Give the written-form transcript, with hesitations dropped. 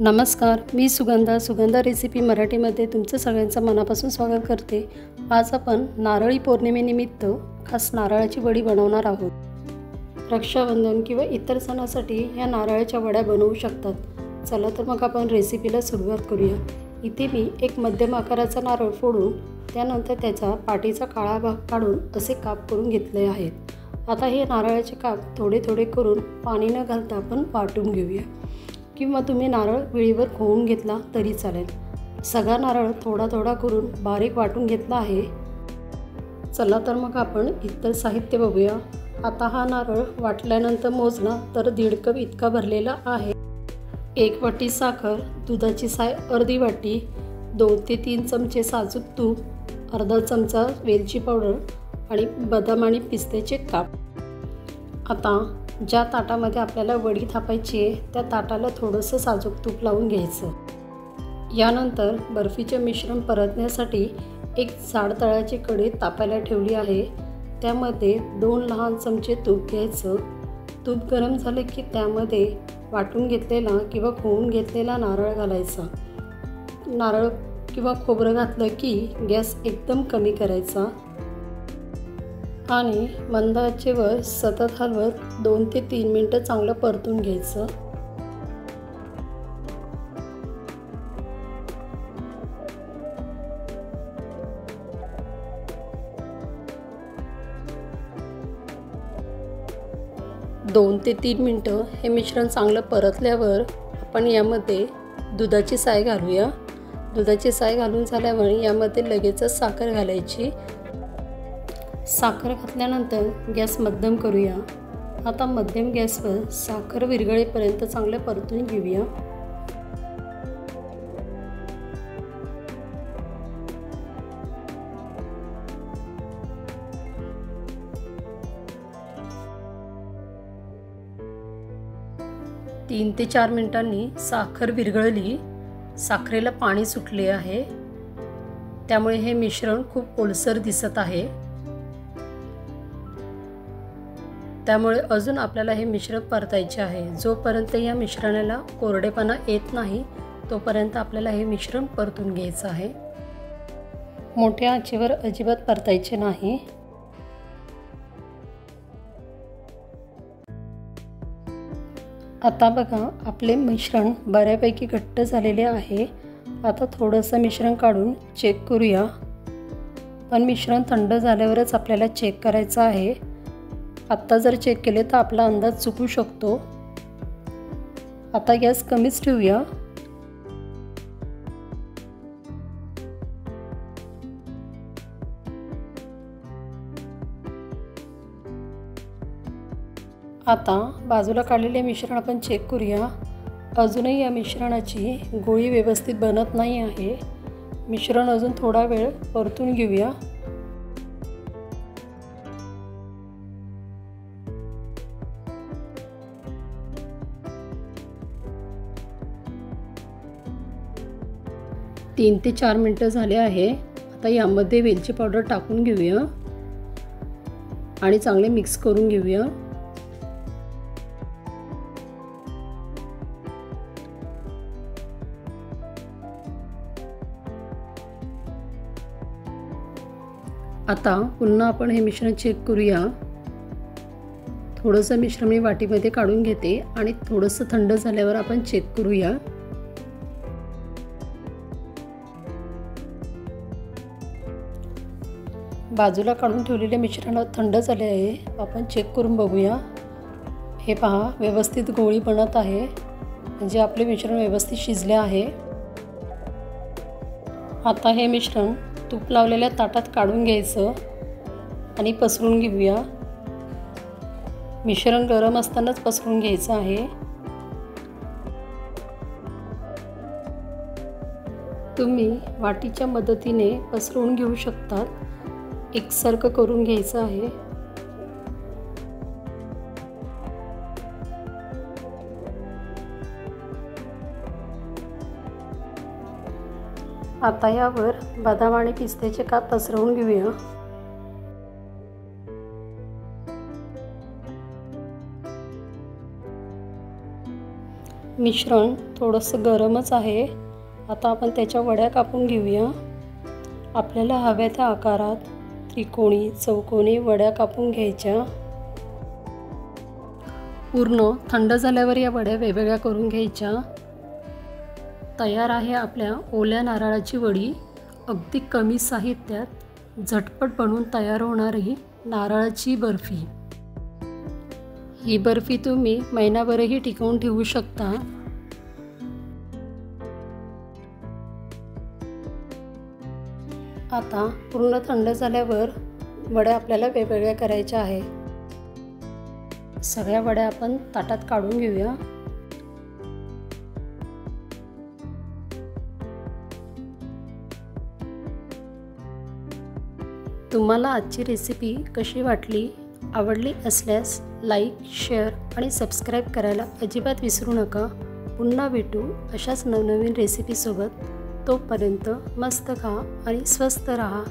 नमस्कार, मी सुगंधा रेसिपी मराठीमध्ये तुमचं सगळ्यांचं मनापासून स्वागत करते। आज आपण नारळी पौर्णिमेनिमित्त खास नारळाची वडी बनवणार आहोत। रक्षाबंधन किंवा इतर सणासाठी या नारळाच्या वड्या बनवू शकतात। चला तर मग आपण रेसिपीला सुरुवात करूया। इथे मी एक मध्यम आकाराचा नारळ फोडून त्यानंतर त्याचा पाठीचा काळा भाग काढून असे काप करून घेतले आहेत। आता हे नारळाचे काप थोडे थोडे करून पाणी न घालता आपण वाटून घेऊया, किंवा तुम्ही नारळ विळीवर खोवून घेतला तरी चालेल। सगळा नारळ थोडा थोडा करून बारीक वाटून घेतला आहे। चला तर मग आपण इतर साहित्य बघूया। आता हा नारळ वाटल्यानंतर मोजला तर 1.5 कप इतका भरलेला आहे। 1 वाटी साखर, दुधाची साय अर्धी वाटी, 2 ते 3 चमचे साजूक तूप, अर्धा चमचा वेलची पावडर आणि बदाम आणि पिस्त्याचे काप। आता ज्या ताटामध्ये आपल्याला वडी थापायची आहे त्या ताटाला थोडंसं साजूक तूप लावून घ्यायचं। यानंतर बर्फीचे मिश्रण परतण्यासाठी एक जाड तळाची कढई तापायला ठेवली आहे। त्यामध्ये 2 लहान चमचे तूप घ्यायचं। तूप गरम झाले की त्यामध्ये वाटून घेतलेला किंवा खोवून घेतलेला नारळ घालायचा। नारळ किंवा खोबरं घातलं की गॅस एकदम कमी करायचा आणि मंद आचेवर सतत हलवत 2 ते 3 मिनिटं चांगलं परतून घ्यायचं। दोन ते 3 मिनिटं हे मिश्रण चांगलं परतल्यावर आपण यामध्ये दुधाची साय घालूया। दुधाची साय घालून झाल्यावर यामध्ये लगेचच साखर घालायची। साखर घातल्यानंतर गॅस मध्यम करूया। आता मध्यम गॅसवर साखर विरघळेपर्यंत चांगले परतून घेऊया। तीन ते 4 मिनिटांनी साखर विरघळली, साखरेला पाणी सुटले आहे, त्यामुळे हे मिश्रण खूप ओलसर दिसत आहे। त्यामुळे अजून आपल्याला हे मिश्रण परतायचे आहे। जोपर्यंत या मिश्रणाला कोरडेपणा येत नाही तोपर्यंत आपल्याला हे मिश्रण परतून घ्यायचं आहे। मोठ्या आचेवर अजिबात परतायचे नाही। आता बघा, आपले मिश्रण बऱ्यापैकी घट्ट झालेले आहे। आता थोडंसं मिश्रण काढून चेक करूया, पण मिश्रण थंड झाल्यावरच आपल्याला चेक करायचं आहे। आत्ता जर चेक केले तर आपला अंदाज चुकू शकतो। आता गॅस कमीच ठेवूया। आता बाजूला काढलेले मिश्रण आपण चेक करूया। अजूनही या मिश्रणाची गोळी व्यवस्थित बनत नाही आहे। मिश्रण अजून थोडा वेळ परतून घेऊया। तीन ते 4 मिनिटं झाले आहे। आता यामध्ये वेलची पावडर टाकून घेऊया आणि चांगले मिक्स करून घेऊया। आता पुन्हा आपण हे मिश्रण चेक करूया। थोडंसं मिश्रण मी वाटीमध्ये काढून घेते आणि थोडंसं थंड झाल्यावर आपण चेक करूया। बाजूला काढून ठेवलेले मिश्रण थंड झाले आहे। आपण चेक करून बघूया। हे पहा, व्यवस्थित गोळी बनत आहे, म्हणजे आपले मिश्रण व्यवस्थित शिजले आहे। आता हे मिश्रण तूप लावलेल्या ताटात काढून घ्यायचं आणि पसरून घेऊया। मिश्रण गरम असतानाच पसरून घ्यायचं आहे। तुम्ही वाटीच्या मदतीने पसरवून घेऊ शकतात। एकसारखं करून घ्यायचं आहे। आता यावर बदाम आणि पिस्त्याचे काप पसरवून घेऊया। मिश्रण थोडंसं गरमच आहे। आता आपण त्याच्या वड्या कापून घेऊया। आपल्याला हव्या त्या आकारात त्रिकोणी चौकोनी वड्या कापून घ्यायच्या। पूर्ण थंड झाल्यावर या वड्या वेगवेगळ्या करून घ्यायच्या। तयार आहे आपल्या ओल्या नारळाची वडी। अगदी कमी साहित्यात झटपट बनवून तयार होणारी नारळाची बर्फी। ही बर्फी तुम्ही महिनाभरही टिकवून ठेवू शकता। आता पूर्ण थंड झाल्यावर वड्या आपल्याला वेगवेगळ्या करायच्या आहे। सगळ्या वड्या आपण ताटात काढून घेऊया। तुम्हाला आजची रेसिपी कशी वाटली? आवडली असल्यास लाईक, शेअर आणि सबस्क्राईब करायला अजिबात विसरू नका। पुन्हा भेटू अशाच नवनवीन रेसिपीसोबत। तोपर्यंत मस्त खा आणि स्वस्त रहा।